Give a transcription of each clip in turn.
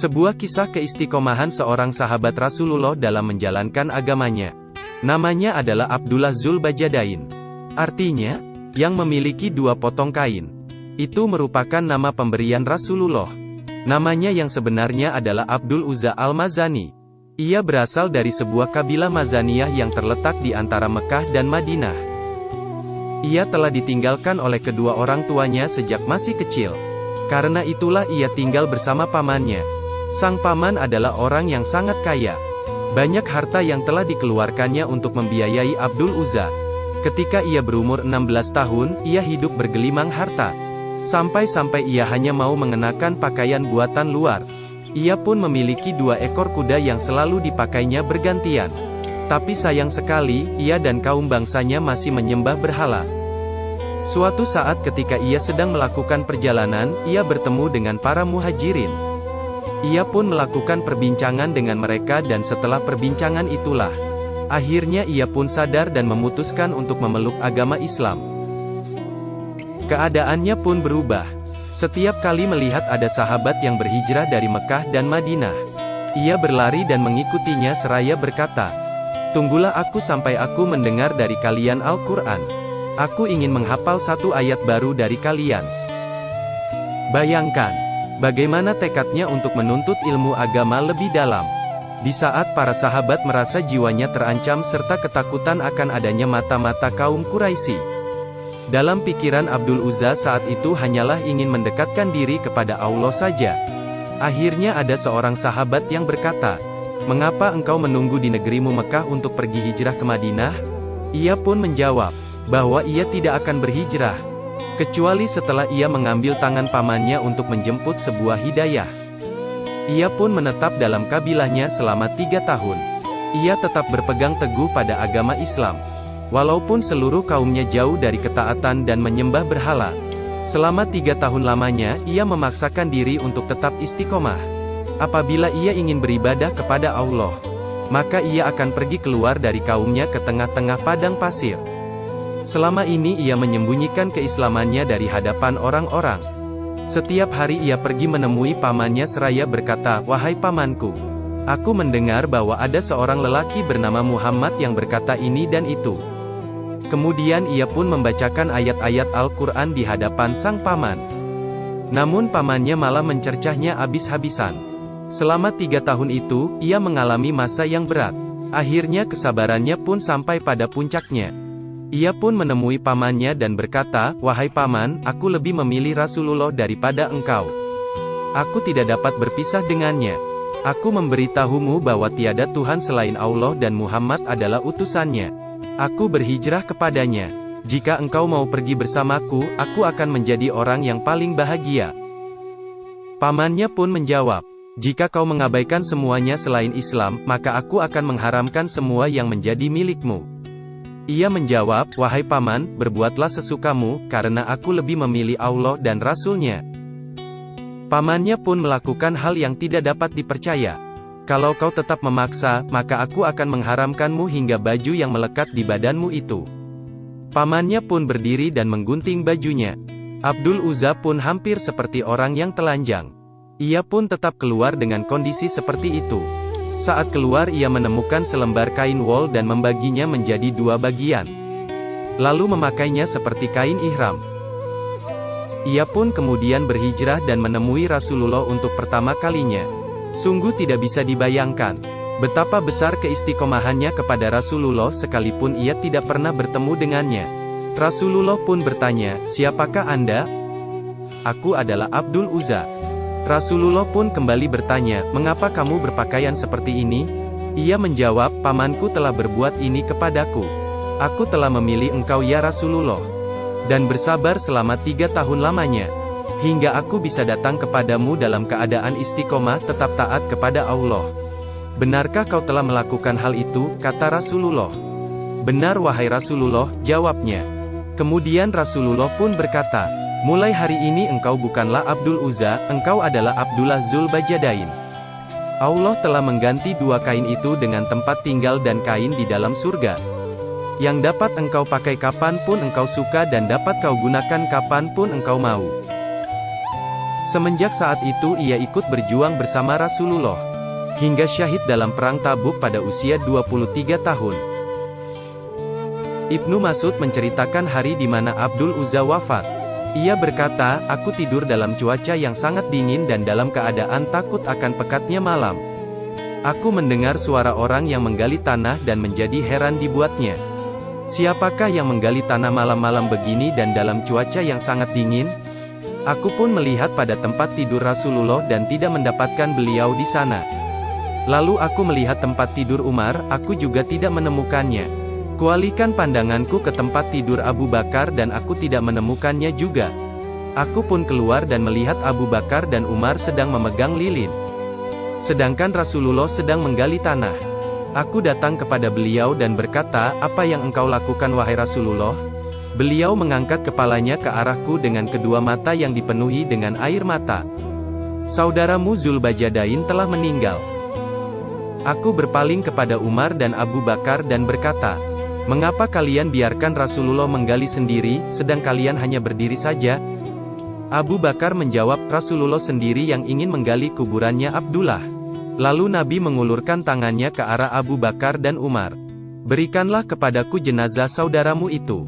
Sebuah kisah keistiqomahan seorang sahabat Rasulullah dalam menjalankan agamanya. Namanya adalah Abdullah Zulbajadain. Artinya, yang memiliki dua potong kain. Itu merupakan nama pemberian Rasulullah. Namanya yang sebenarnya adalah Abdul Uzza al-Mazani. Ia berasal dari sebuah kabilah Mazaniyah yang terletak di antara Mekah dan Madinah. Ia telah ditinggalkan oleh kedua orang tuanya sejak masih kecil. Karena itulah ia tinggal bersama pamannya. Sang paman adalah orang yang sangat kaya. Banyak harta yang telah dikeluarkannya untuk membiayai Abdul Uzza. Ketika ia berumur 16 tahun, ia hidup bergelimang harta. Sampai-sampai ia hanya mau mengenakan pakaian buatan luar. Ia pun memiliki 2 ekor kuda yang selalu dipakainya bergantian. Tapi sayang sekali, ia dan kaum bangsanya masih menyembah berhala. Suatu saat ketika ia sedang melakukan perjalanan, ia bertemu dengan para muhajirin. Ia pun melakukan perbincangan dengan mereka dan setelah perbincangan itulah, akhirnya ia pun sadar dan memutuskan untuk memeluk agama Islam. Keadaannya pun berubah. Setiap kali melihat ada sahabat yang berhijrah dari Mekah dan Madinah, ia berlari dan mengikutinya seraya berkata, "Tunggulah aku sampai aku mendengar dari kalian Al-Quran. Aku ingin menghafal 1 ayat baru dari kalian." Bayangkan, bagaimana tekadnya untuk menuntut ilmu agama lebih dalam. Di saat para sahabat merasa jiwanya terancam serta ketakutan akan adanya mata-mata kaum Quraisy. Dalam pikiran Abdul Uzza saat itu hanyalah ingin mendekatkan diri kepada Allah saja. Akhirnya ada seorang sahabat yang berkata, "Mengapa engkau menunggu di negerimu Mekah untuk pergi hijrah ke Madinah?" Ia pun menjawab, bahwa ia tidak akan berhijrah, kecuali setelah ia mengambil tangan pamannya untuk menjemput sebuah hidayah. Ia pun menetap dalam kabilahnya selama 3 tahun. Ia tetap berpegang teguh pada agama Islam. Walaupun seluruh kaumnya jauh dari ketaatan dan menyembah berhala. Selama 3 tahun lamanya, ia memaksakan diri untuk tetap istiqomah. Apabila ia ingin beribadah kepada Allah, maka ia akan pergi keluar dari kaumnya ke tengah-tengah padang pasir. Selama ini ia menyembunyikan keislamannya dari hadapan orang-orang. Setiap hari ia pergi menemui pamannya seraya berkata, "Wahai pamanku, aku mendengar bahwa ada seorang lelaki bernama Muhammad yang berkata ini dan itu." Kemudian ia pun membacakan ayat-ayat Al-Quran di hadapan sang paman. Namun pamannya malah mencercahnya habis-habisan. Selama 3 tahun itu, ia mengalami masa yang berat. Akhirnya kesabarannya pun sampai pada puncaknya. Ia pun menemui pamannya dan berkata, "Wahai paman, aku lebih memilih Rasulullah daripada engkau. Aku tidak dapat berpisah dengannya. Aku memberitahumu bahwa tiada Tuhan selain Allah dan Muhammad adalah utusannya. Aku berhijrah kepadanya. Jika engkau mau pergi bersamaku, aku akan menjadi orang yang paling bahagia." Pamannya pun menjawab, "Jika kau mengabaikan semuanya selain Islam, maka aku akan mengharamkan semua yang menjadi milikmu." Ia menjawab, "Wahai paman, berbuatlah sesukamu, karena aku lebih memilih Allah dan Rasul-Nya." Pamannya pun melakukan hal yang tidak dapat dipercaya. "Kalau kau tetap memaksa, maka aku akan mengharamkanmu hingga baju yang melekat di badanmu itu." Pamannya pun berdiri dan menggunting bajunya. Abdul Uzza pun hampir seperti orang yang telanjang. Ia pun tetap keluar dengan kondisi seperti itu. Saat keluar ia menemukan selembar kain wol dan membaginya menjadi 2 bagian. Lalu memakainya seperti kain ihram. Ia pun kemudian berhijrah dan menemui Rasulullah untuk pertama kalinya. Sungguh tidak bisa dibayangkan betapa besar keistiqomahannya kepada Rasulullah sekalipun ia tidak pernah bertemu dengannya. Rasulullah pun bertanya, "Siapakah Anda?" "Aku adalah Abdul Uzza." Rasulullah pun kembali bertanya, "Mengapa kamu berpakaian seperti ini?" Ia menjawab, "Pamanku telah berbuat ini kepadaku. Aku telah memilih engkau ya Rasulullah, dan bersabar selama 3 tahun lamanya, hingga aku bisa datang kepadamu dalam keadaan istiqomah tetap taat kepada Allah." "Benarkah kau telah melakukan hal itu?" kata Rasulullah. "Benar wahai Rasulullah," jawabnya. Kemudian Rasulullah pun berkata, "Mulai hari ini engkau bukanlah Abdul Uzza, engkau adalah Abdullah Zulbajadain. Allah telah mengganti 2 kain itu dengan tempat tinggal dan kain di dalam surga, yang dapat engkau pakai kapan pun engkau suka dan dapat kau gunakan kapan pun engkau mau." Semenjak saat itu ia ikut berjuang bersama Rasulullah, hingga syahid dalam perang Tabuk pada usia 23 tahun. Ibnu Mas'ud menceritakan hari di mana Abdul Uzza wafat. Ia berkata, "Aku tidur dalam cuaca yang sangat dingin dan dalam keadaan takut akan pekatnya malam. Aku mendengar suara orang yang menggali tanah dan menjadi heran dibuatnya. Siapakah yang menggali tanah malam-malam begini dan dalam cuaca yang sangat dingin? Aku pun melihat pada tempat tidur Rasulullah dan tidak mendapatkan beliau di sana. Lalu aku melihat tempat tidur Umar, aku juga tidak menemukannya. Kualihkan pandanganku ke tempat tidur Abu Bakar dan aku tidak menemukannya juga. Aku pun keluar dan melihat Abu Bakar dan Umar sedang memegang lilin. Sedangkan Rasulullah sedang menggali tanah. Aku datang kepada beliau dan berkata, 'Apa yang engkau lakukan wahai Rasulullah?' Beliau mengangkat kepalanya ke arahku dengan kedua mata yang dipenuhi dengan air mata. 'Saudaramu Zulbajadain telah meninggal.' Aku berpaling kepada Umar dan Abu Bakar dan berkata, 'Mengapa kalian biarkan Rasulullah menggali sendiri, sedang kalian hanya berdiri saja?' Abu Bakar menjawab, 'Rasulullah sendiri yang ingin menggali kuburannya Abdullah.' Lalu Nabi mengulurkan tangannya ke arah Abu Bakar dan Umar. 'Berikanlah kepadaku jenazah saudaramu itu.'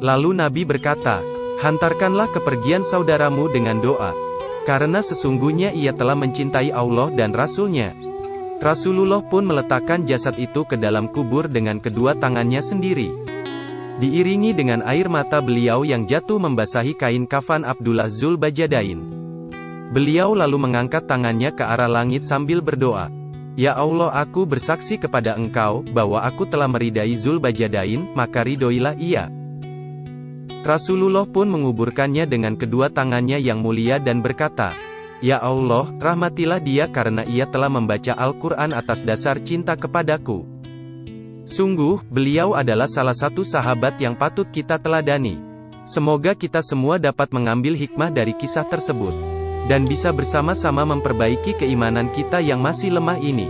Lalu Nabi berkata, 'Hantarkanlah kepergian saudaramu dengan doa. Karena sesungguhnya ia telah mencintai Allah dan Rasul-Nya.' Rasulullah pun meletakkan jasad itu ke dalam kubur dengan kedua tangannya sendiri. Diiringi dengan air mata beliau yang jatuh membasahi kain kafan Abdullah Zulbajadain. Beliau lalu mengangkat tangannya ke arah langit sambil berdoa, 'Ya Allah, aku bersaksi kepada Engkau, bahwa aku telah meridai Zulbajadain, maka ridhoilah ia.' Rasulullah pun menguburkannya dengan kedua tangannya yang mulia dan berkata, 'Ya Allah, rahmatilah dia karena ia telah membaca Al-Quran atas dasar cinta kepadaku. Sungguh, beliau adalah salah satu sahabat yang patut kita teladani.' Semoga kita semua dapat mengambil hikmah dari kisah tersebut, dan bisa bersama-sama memperbaiki keimanan kita yang masih lemah ini.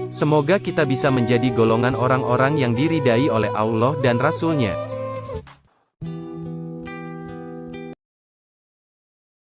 Semoga kita bisa menjadi golongan orang-orang yang diridai oleh Allah dan Rasul-Nya.